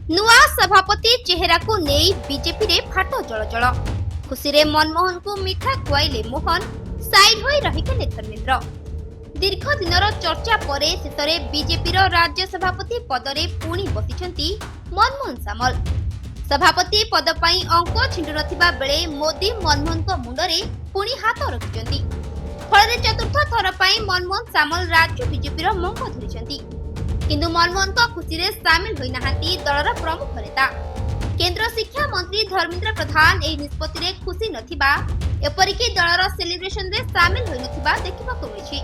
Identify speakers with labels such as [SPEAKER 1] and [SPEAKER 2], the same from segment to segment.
[SPEAKER 1] नुआ सभापति चेहरा को नहीं बीजेपी रे फाटो जलजल खुशी रे मनमोहन को मिठा खुआइले मोहन साइड होई रहिगले धर्मेंद्र। दीर्घ दिनर चर्चा परे शेषरे बीजेपी रो राज्य सभापति पदरे पुणी बसिछंती मनमोहन सामल। सभापति पद पई अंक छिंडु नथिबा बेले मोदी मनमोहन को मुंडरे पुणी हाथ रखिछंती। फଳରେ चतुर्थ थर पई मनमोहन सामल राज्य बीजेपी रो मंग धरिछंती। किंतु मनमोहन को खुशी रे शामिल होई नाहांती दलर प्रमुख नेता। केंद्र शिक्षा मंत्री धर्मेंद्र प्रधान एही निष्पत्ति रे खुशी नथिबा एपरिकी दलर सेलिब्रेशन रे शामिल होई नथिबा देखिबाकू मिछि।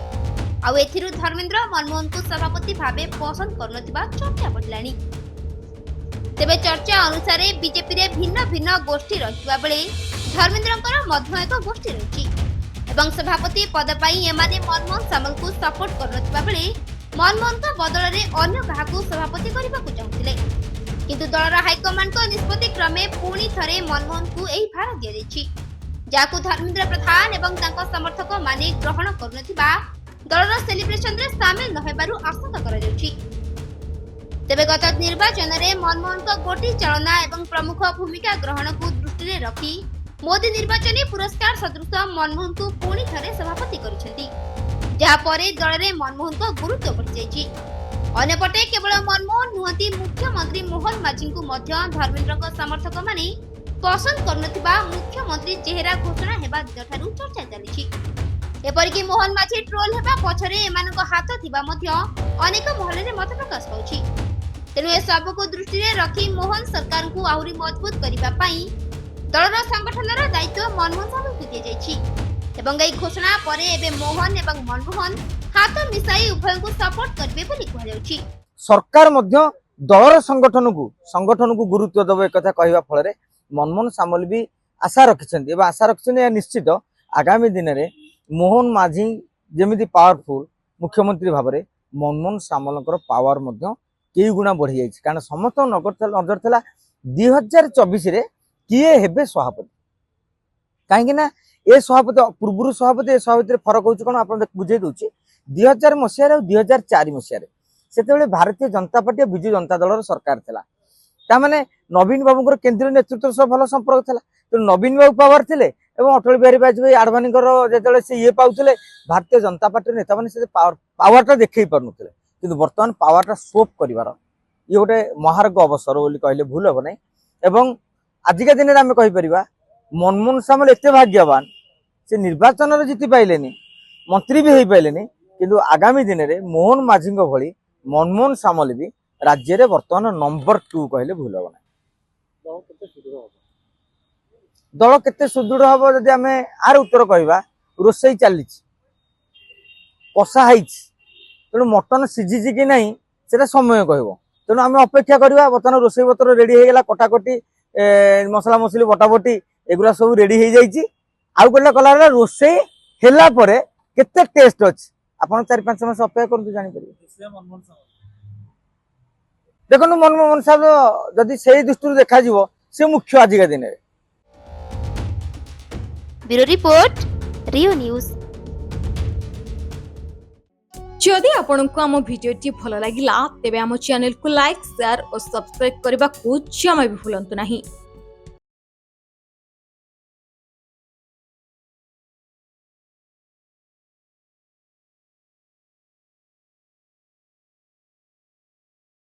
[SPEAKER 1] आ एथिरु धर्मेंद्र मनमोहन को सभापति भाबे पसंद करनथिबा चर्चा बढ़लानी। तेबे चर्चा अनुसार बीजेपी रे भिन्न भिन्न गोष्ठी रहिबा बेले धर्मेंद्रଙ୍କର ମଧ୍ୟ ଏକ ଗୋଷ୍ଠୀ ରହିଛି ଏବଂ सभापति पद ପାଇଁ ଏମାନେ मनमोहन सामल को सपोर्ट करनथिबा बेले मनमोहन का बदल रे अन्य काहाकू सभापति करबाकू चाहुथिले। किंतु दलर हाईकमांड को निष्पत्ति क्रमे पुणी थरे मनमोहन को एही भार दिया जायछि जाकू धर्मेंद्र प्रधान एवं तांको समर्थक माने ग्रहण करनथिबा दलर सेलिब्रेशन रे शामिल न हेबारु आशंका करा जायछि। तेबे गत निर्वाचन रे मनमोहन को गोटी चालना एवं प्रमुख भूमिका ग्रहण को दृष्टि रे रखी मोदी निर्वाचनी पुरस्कार सदृश मनमोहन को पुणी थरे सभापति करिसेंती जहा परे दल रे मनमोहन को गुरुत्व बढ़ि जायछि। अन्यपटे केवल मनमोहन नुहति मुख्यमंत्री मोहन माझी को मध्य धर्मेंद्र को समर्थक माने पसंद करनथिबा मुख्यमंत्री चेहरा घोषणा हेबा दिनठारु चर्चा चलिछि। एपरिकी मोहन माझी ट्रोल हेबा पछरे एमानको हाथ थिबा मध्य अनेक महले रे मत प्रकाश होछि। तेनु ए सब को दृष्टि रे रखी मोहन सरकार को आहुरी मजबूत करिबा पई दलर संगठनर दायित्व मनमोहन सामल को दिया जायछि एवं एई घोषणा परे एबे मोहन एवं मनमोहन हाथ मिसाई उभय को सपोर्ट करबे बोली कहा जाउछि।
[SPEAKER 2] सरकार मध्य दलर संगठन को गुरुत्व देव एक कथा कहवा फल मनमोहन सामल भी आशा रखिछन्ती एवं आशा रखिछन्ती निश्चित आगामी दिन में मोहन माझी जेमिति पावरफुल मुख्यमंत्री भाव में मनमोहन सामल पावर मध्य कई गुणा बढ़ी जाइए कारण समस्त नजर था 2024 रे किए हेबे सभापति कहीं ए सभापति पूर्व सभापति सभापति फरक हो कौन आप बुझे दूसरी 2000 मसीह 2004 मसीह से भारतीय जनता पार्टी विजु जनता दल सरकार था ताने नवीन बाबू केंद्रीय नेतृत्व सह भल संपर्क था तो नवीन बाबू पावर थे अटल बिहारी वाजपेयी आडवाणी जो सी ये पाते भारतीय जनता पार्टी नेता मैंने पावरटा देखई पारे कि बर्तमान पावरटा सोप कर ये गोटे महार्ग अवसर बोली कहले भूल हम ना एवं आजिका दिन में आम कहीपर मनमोहन सामल एत भाग्यवान से निर्वाचन जीति पाइले मंत्री भी हो पाइले किंतु आगामी दिन में मोहन माझी भली मनमोहन सामल भी राज्य रे वर्तमान नंबर 2 कहले भूल हम ना। दल केते सुदृढ़ हम जदि आम आर उत्तर कहवा रोसई चली कषा है तेणु मटन सीझी कि नहीं से समय कह तेणु आम अपेक्षा करवा बर्तमान रोसई पत्र रेडी होगा कटाकटी मसला मसली बटाबटी एगुरा सब रेडी हो जाइए आउ कला कला रोसई है केते टेस्ट अच्छी आप 4-5 मास अपेक्षा करते जापर देखो मनमोहन साहब जदि से दृष्टि देखा सी मुख्य आजिका दिन में।
[SPEAKER 1] ब्यूरो रिपोर्ट रियो न्यूज।
[SPEAKER 3] जदि आपंक आम भिडी भल लगा तेब आम चैनल को लाइक शेयर और सब्सक्राइब करने को जमा भी भूलु नहीं।